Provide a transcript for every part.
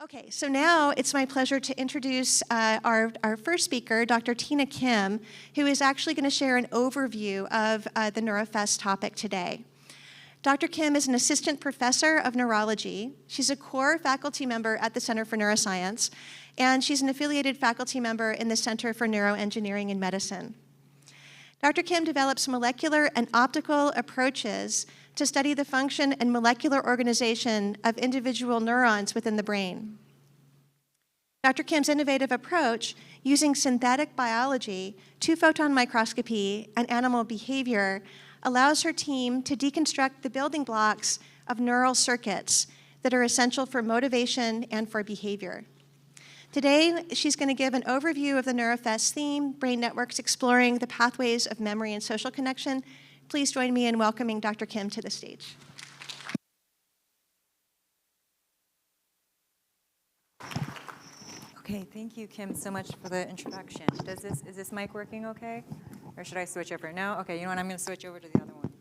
Okay, so now it's my pleasure to introduce our first speaker, Dr. Tina Kim, who is actually going to share an overview of the NeuroFest topic today. Dr. Kim is an Assistant Professor of Neurology. She's a core faculty member at the Center for Neuroscience, and she's an affiliated faculty member in the Center for Neuroengineering and Medicine. Dr. Kim develops molecular and optical approaches to study the function and molecular organization of individual neurons within the brain. Dr. Kim's innovative approach, using synthetic biology, two-photon microscopy, and animal behavior, allows her team to deconstruct the building blocks of neural circuits that are essential for motivation and for behavior. Today, she's going to give an overview of the NeuroFest theme, Brain Networks Exploring the Pathways of Memory and Social Connection. Please join me in welcoming Dr. Kim to the stage. Okay, thank you, Kim, so much for the introduction. Is this mic working okay? Or should I switch over? No? Okay, you know what? I'm going to switch over to the other one.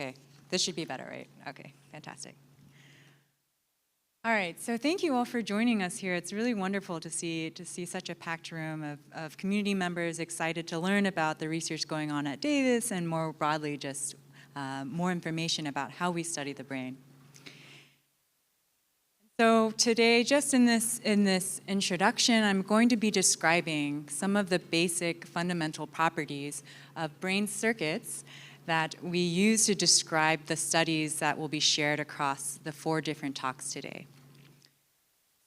Okay, this should be better, right? Okay, fantastic. All right, so thank you all for joining us here. It's really wonderful to see such a packed room of community members excited to learn about the research going on at Davis and more broadly just more information about how we study the brain. So today, just in this introduction, I'm going to be describing some of the basic fundamental properties of brain circuits that we use to describe the studies that will be shared across the 4 different talks today.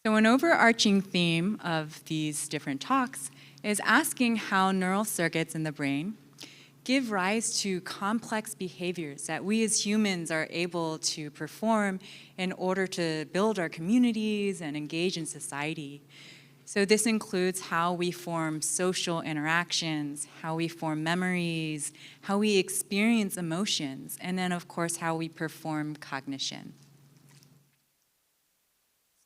So an overarching theme of these different talks is asking how neural circuits in the brain give rise to complex behaviors that we as humans are able to perform in order to build our communities and engage in society. So this includes how we form social interactions, how we form memories, how we experience emotions, and then of course how we perform cognition.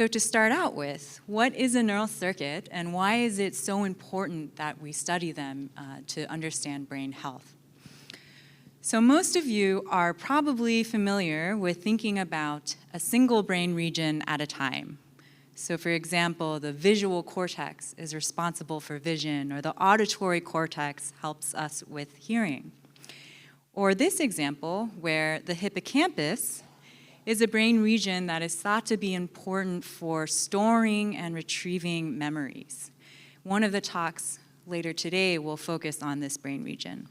So to start out with, what is a neural circuit and why is it so important that we study them to understand brain health? So most of you are probably familiar with thinking about a single brain region at a time. So for example, the visual cortex is responsible for vision, or the auditory cortex helps us with hearing. Or this example, where the hippocampus is a brain region that is thought to be important for storing and retrieving memories. One of the talks later today will focus on this brain region.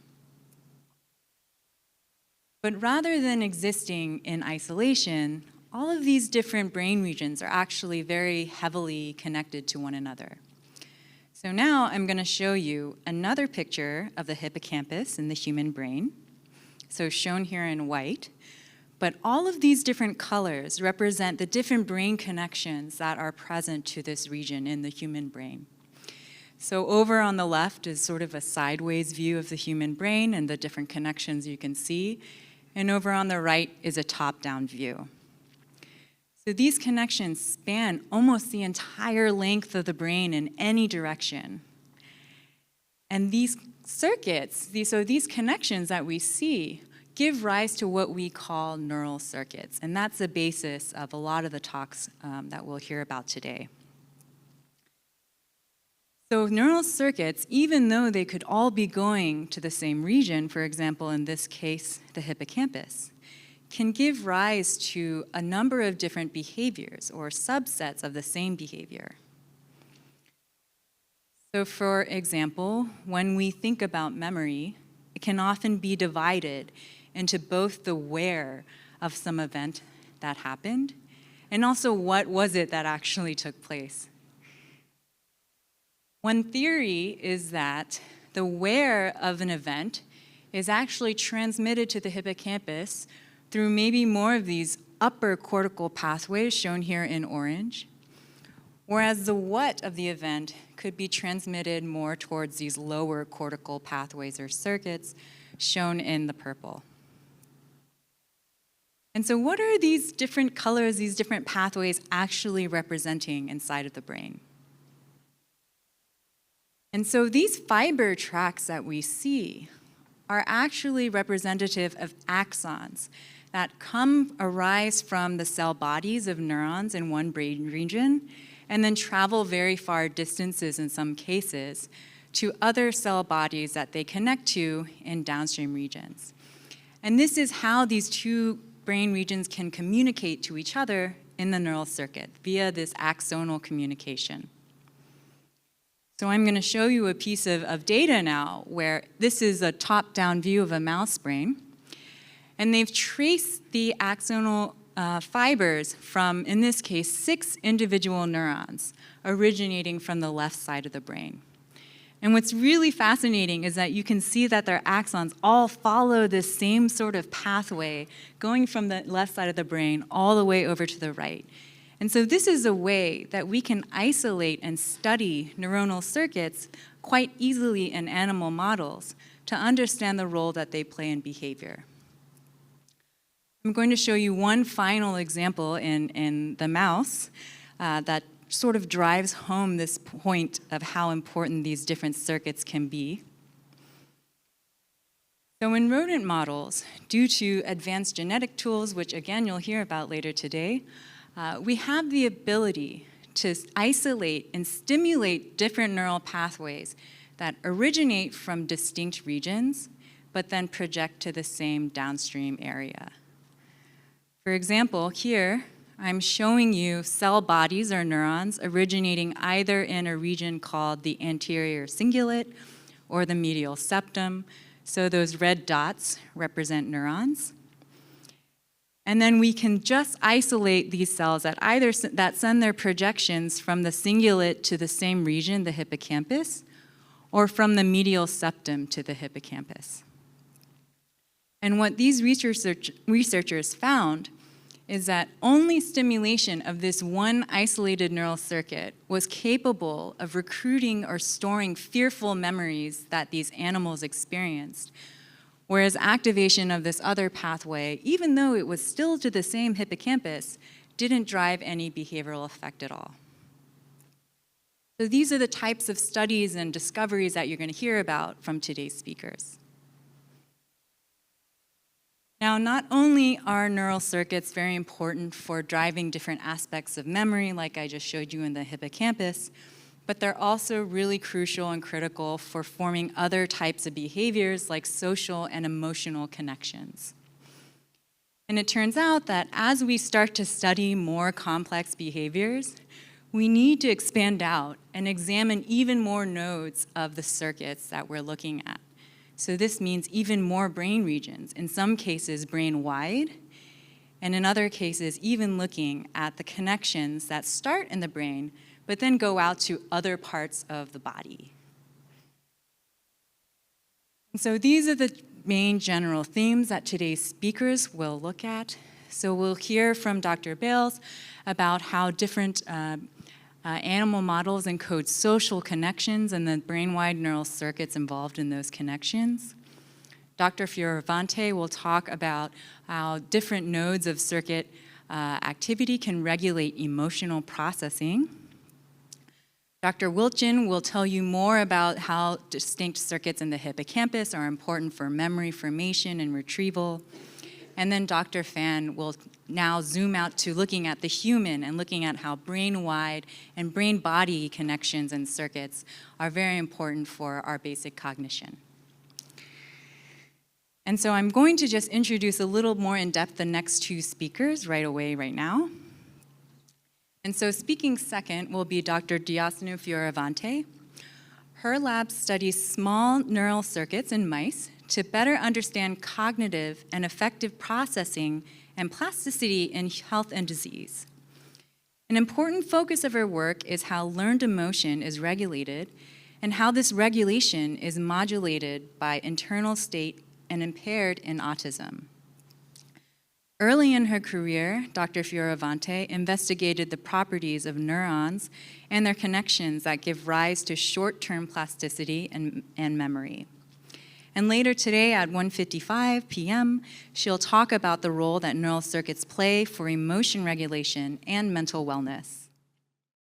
But rather than existing in isolation, all of these different brain regions are actually very heavily connected to one another. So now I'm going to show you another picture of the hippocampus in the human brain, so shown here in white. But all of these different colors represent the different brain connections that are present to this region in the human brain. So over on the left is sort of a sideways view of the human brain and the different connections you can see. And over on the right is a top-down view. So these connections span almost the entire length of the brain in any direction. And these circuits, these connections that we see, give rise to what we call neural circuits. And that's the basis of a lot of the talks that we'll hear about today. So neural circuits, even though they could all be going to the same region, for example, in this case, the hippocampus, can give rise to a number of different behaviors or subsets of the same behavior. So for example, when we think about memory, it can often be divided into both the where of some event that happened and also what was it that actually took place. One theory is that the where of an event is actually transmitted to the hippocampus through maybe more of these upper cortical pathways shown here in orange, whereas the what of the event could be transmitted more towards these lower cortical pathways or circuits shown in the purple. And so what are these different colors, these different pathways actually representing inside of the brain? And so these fiber tracks that we see are actually representative of axons that arise from the cell bodies of neurons in one brain region and then travel very far distances in some cases to other cell bodies that they connect to in downstream regions. And this is how these two brain regions can communicate to each other in the neural circuit via this axonal communication. So I'm going to show you a piece of data now where this is a top-down view of a mouse brain. And they've traced the axonal fibers from, in this case, 6 individual neurons originating from the left side of the brain. And what's really fascinating is that you can see that their axons all follow this same sort of pathway going from the left side of the brain all the way over to the right. And so this is a way that we can isolate and study neuronal circuits quite easily in animal models to understand the role that they play in behavior. I'm going to show you one final example in the mouse that sort of drives home this point of how important these different circuits can be. So in rodent models, due to advanced genetic tools, which again you'll hear about later today, we have the ability to isolate and stimulate different neural pathways that originate from distinct regions, but then project to the same downstream area. For example, here, I'm showing you cell bodies or neurons originating either in a region called the anterior cingulate or the medial septum. So those red dots represent neurons. And then we can just isolate these cells that send their projections from the cingulate to the same region, the hippocampus, or from the medial septum to the hippocampus. And what these researchers found is that only stimulation of this one isolated neural circuit was capable of recruiting or storing fearful memories that these animals experienced, whereas activation of this other pathway, even though it was still to the same hippocampus, didn't drive any behavioral effect at all. So these are the types of studies and discoveries that you're going to hear about from today's speakers. Now, not only are neural circuits very important for driving different aspects of memory, like I just showed you in the hippocampus, but they're also really crucial and critical for forming other types of behaviors like social and emotional connections. And it turns out that as we start to study more complex behaviors, we need to expand out and examine even more nodes of the circuits that we're looking at. So this means even more brain regions, in some cases brain-wide, and in other cases even looking at the connections that start in the brain, but then go out to other parts of the body. And so these are the main general themes that today's speakers will look at. So we'll hear from Dr. Bales about how different animal models encode social connections and the brain-wide neural circuits involved in those connections. Dr. Fioravante will talk about how different nodes of circuit activity can regulate emotional processing. Dr. Wilchin will tell you more about how distinct circuits in the hippocampus are important for memory formation and retrieval. And then Dr. Fan will now zoom out to looking at the human and looking at how brain-wide and brain-body connections and circuits are very important for our basic cognition. And so I'm going to just introduce a little more in depth the next two speakers right away, right now. And so speaking second will be Dr. Diasanu Fioravante. Her lab studies small neural circuits in mice to better understand cognitive and affective processing and plasticity in health and disease. An important focus of her work is how learned emotion is regulated and how this regulation is modulated by internal state and impaired in autism. Early in her career, Dr. Fioravante investigated the properties of neurons and their connections that give rise to short-term plasticity and memory. And later today at 1:55 p.m., she'll talk about the role that neural circuits play for emotion regulation and mental wellness.